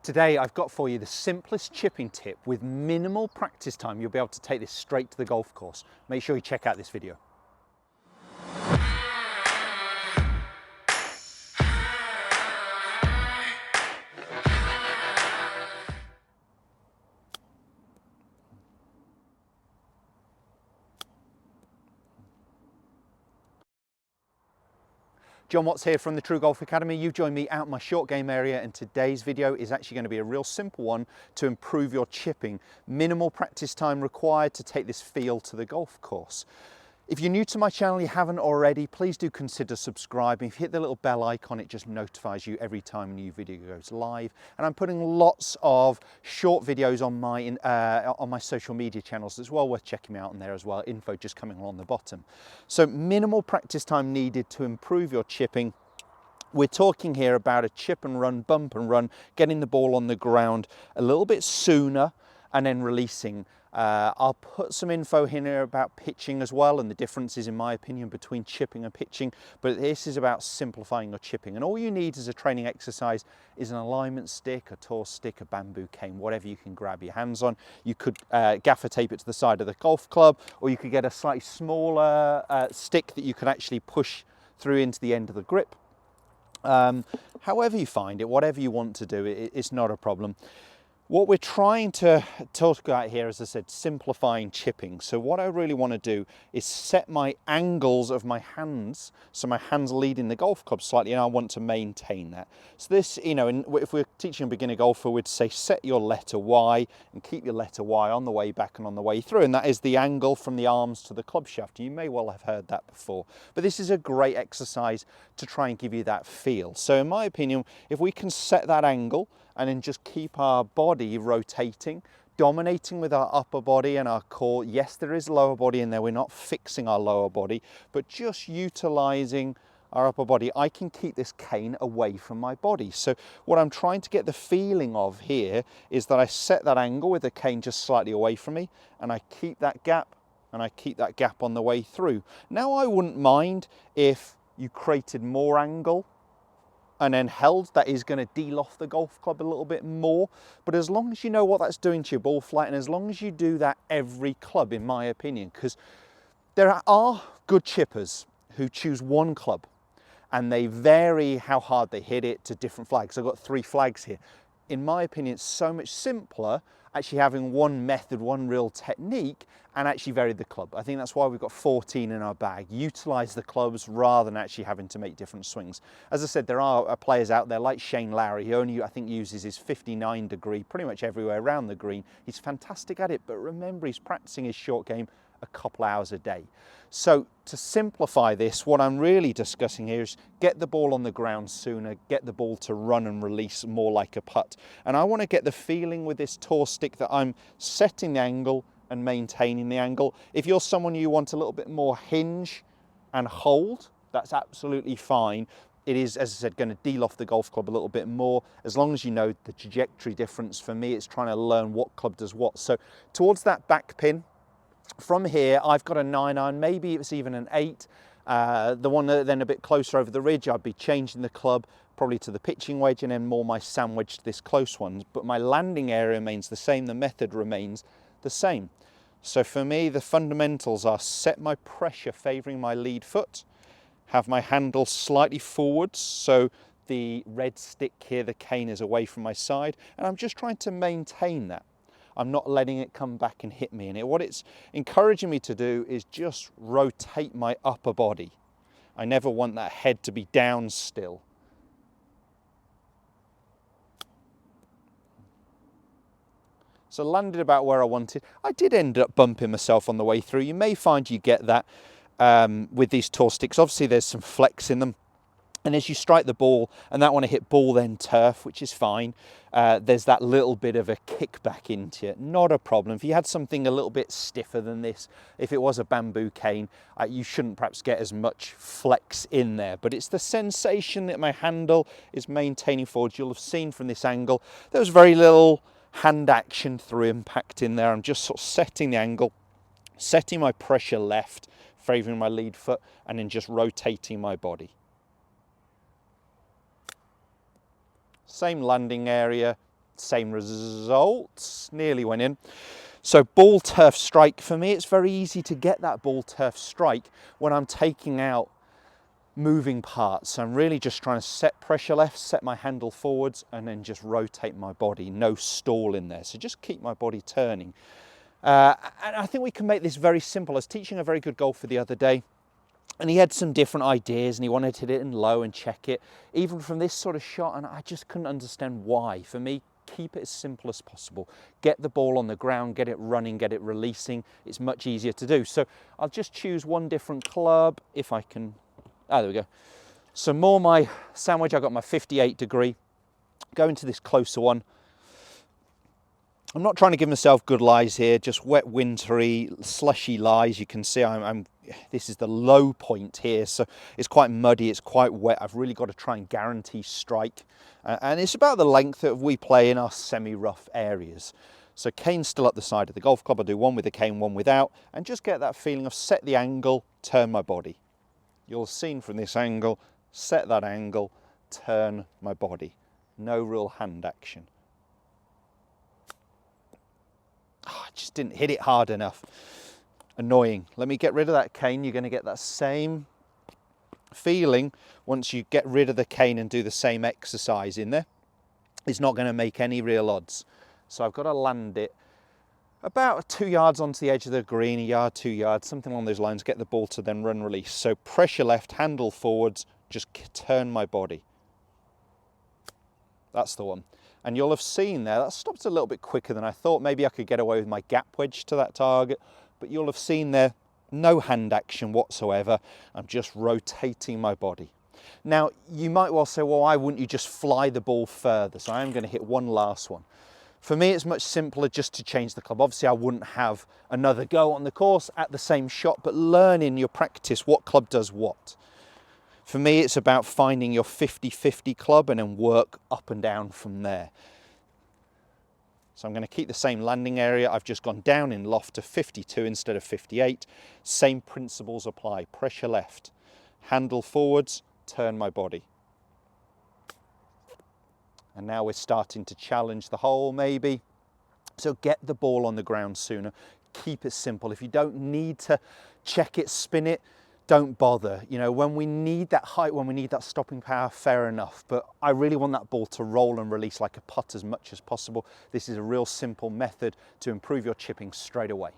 Today I've got for you the simplest chipping tip with minimal practice time. You'll be able to take this straight to the golf course. Make sure you check out this video. Jon Watts here from the TruGolf Academy. You've joined me out in my short game area, and today's video is actually going to be a real simple one to improve your chipping. Minimal practice time required to take this feel to the golf course. If you're new to my channel, you haven't already, please do consider subscribing. If you hit the little bell icon, it just notifies you every time a new video goes live. And I'm putting lots of short videos on my social media channels as well, worth checking me out on there as well. Info just coming along the bottom. So minimal practice time needed to improve your chipping. We're talking here about a chip and run, bump and run, getting the ball on the ground a little bit sooner and then releasing. I'll put some info here about pitching as well, and the differences in my opinion between chipping and pitching, but this is about simplifying your chipping. And all you need as a training exercise is an alignment stick, a tour stick, a bamboo cane, whatever you can grab your hands on. You could gaffer tape it to the side of the golf club, or you could get a slightly smaller stick that you can actually push through into the end of the grip. However you find it, whatever you want to do, it's not a problem. What we're trying to talk about here, as I said, simplifying chipping. So what I really want to do is set my angles of my hands, so my hands leading the golf club slightly, and I want to maintain that. So this, if we're teaching a beginner golfer, we'd say set your letter Y and keep your letter Y on the way back and on the way through, and that is the angle from the arms to the club shaft. You may well have heard that before, but this is a great exercise to try and give you that feel. So in my opinion, if we can set that angle and then just keep our body rotating, dominating with our upper body and our core. Yes, there is lower body in there. We're not fixing our lower body, but just utilizing our upper body. I can keep this cane away from my body. So what I'm trying to get the feeling of here is that I set that angle with the cane just slightly away from me, and I keep that gap, and I keep that gap on the way through. Now, I wouldn't mind if you created more angle and then held. That is going to deal off the golf club a little bit more, but as long as you know what that's doing to your ball flight, and as long as you do that every club, in my opinion, because there are good chippers who choose one club and they vary how hard they hit it to different flags. I've got 3 flags here. In my opinion, it's so much simpler actually having one method, one real technique, and actually vary the club. I think that's why we've got 14 in our bag. Utilize the clubs rather than actually having to make different swings. As I said, there are players out there like Shane Lowry. He only, I think, uses his 59 degree pretty much everywhere around the green. He's fantastic at it, but remember, he's practicing his short game a couple hours a day. So to simplify this, what I'm really discussing here is get the ball on the ground sooner, get the ball to run and release more like a putt. And I want to get the feeling with this tour stick that I'm setting the angle and maintaining the angle. If you're someone you want a little bit more hinge and hold, that's absolutely fine. It is, as I said, going to deal off the golf club a little bit more, as long as you know the trajectory difference. For me, it's trying to learn what club does what. So towards that back pin, from here, I've got a 9-iron, maybe it's even an 8. The one then a bit closer over the ridge, I'd be changing the club probably to the pitching wedge, and then more my sand wedge to this close one. But my landing area remains the same, the method remains the same. So for me, the fundamentals are set my pressure favouring my lead foot, have my handle slightly forwards, so the red stick here, the cane, is away from my side, and I'm just trying to maintain that. I'm not letting it come back and hit me. And what it's encouraging me to do is just rotate my upper body. I never want that head to be down still. So landed about where I wanted. I did end up bumping myself on the way through. You may find you get that with these tour sticks. Obviously there's some flex in them. And as you strike the ball, and that want to hit ball then turf, which is fine, there's that little bit of a kickback into it. Not a problem. If you had something a little bit stiffer than this, if it was a bamboo cane, you shouldn't perhaps get as much flex in there. But it's the sensation that my handle is maintaining forward. You'll have seen from this angle, there was very little hand action through impact in there. I'm just sort of setting the angle, setting my pressure left, favouring my lead foot, and then just rotating my body. Same landing area, Same results, nearly went in. So ball turf strike, for me, it's very easy to get that ball turf strike when I'm taking out moving parts. I'm really just trying to set pressure left, set my handle forwards, and then just rotate my body. No stall in there. So just keep my body turning. And I think we can make this very simple. I was teaching a very good golfer the other day, and he had some different ideas, and he wanted to hit it in low and check it, even from this sort of shot, and I just couldn't understand why. For me, keep it as simple as possible. Get the ball on the ground, get it running, get it releasing. It's much easier to do. So I'll just choose one different club if I can. Ah, there we go. So more my sandwich, I got my 58 degree. Go into this closer one. I'm not trying to give myself good lies here, just wet, wintry, slushy lies. You can see this is the low point here, so it's quite muddy, it's quite wet. I've really got to try and guarantee strike. And it's about the length that we play in our semi-rough areas. So cane's still up the side of the golf club. I do one with the cane, one without, and just get that feeling of set the angle, turn my body. You'll have seen from this angle, set that angle, turn my body. No real hand action. Oh, I just didn't hit it hard enough. Annoying. Let me get rid of that cane. You're going to get that same feeling once you get rid of the cane and do the same exercise in there. It's not going to make any real odds. So I've got to land it about 2 yards onto the edge of the green, a yard, 2 yards, something along those lines, get the ball to then run release. So pressure left, handle forwards, just turn my body. That's the one. And you'll have seen there, that stopped a little bit quicker than I thought. Maybe I could get away with my gap wedge to that target, but you'll have seen there, no hand action whatsoever. I'm just rotating my body. Now, you might well say, well, why wouldn't you just fly the ball further? So I am going to hit one last one. For me, it's much simpler just to change the club. Obviously, I wouldn't have another go on the course at the same shot, but learn in your practice what club does what. For me, it's about finding your 50-50 club and then work up and down from there. So I'm going to keep the same landing area. I've just gone down in loft to 52 instead of 58. Same principles apply. Pressure left, handle forwards, turn my body. And now we're starting to challenge the hole maybe. So get the ball on the ground sooner. Keep it simple. If you don't need to check it, spin it, don't bother. You know, when we need that height, when we need that stopping power, fair enough. But I really want that ball to roll and release like a putt as much as possible. This is a real simple method to improve your chipping straight away.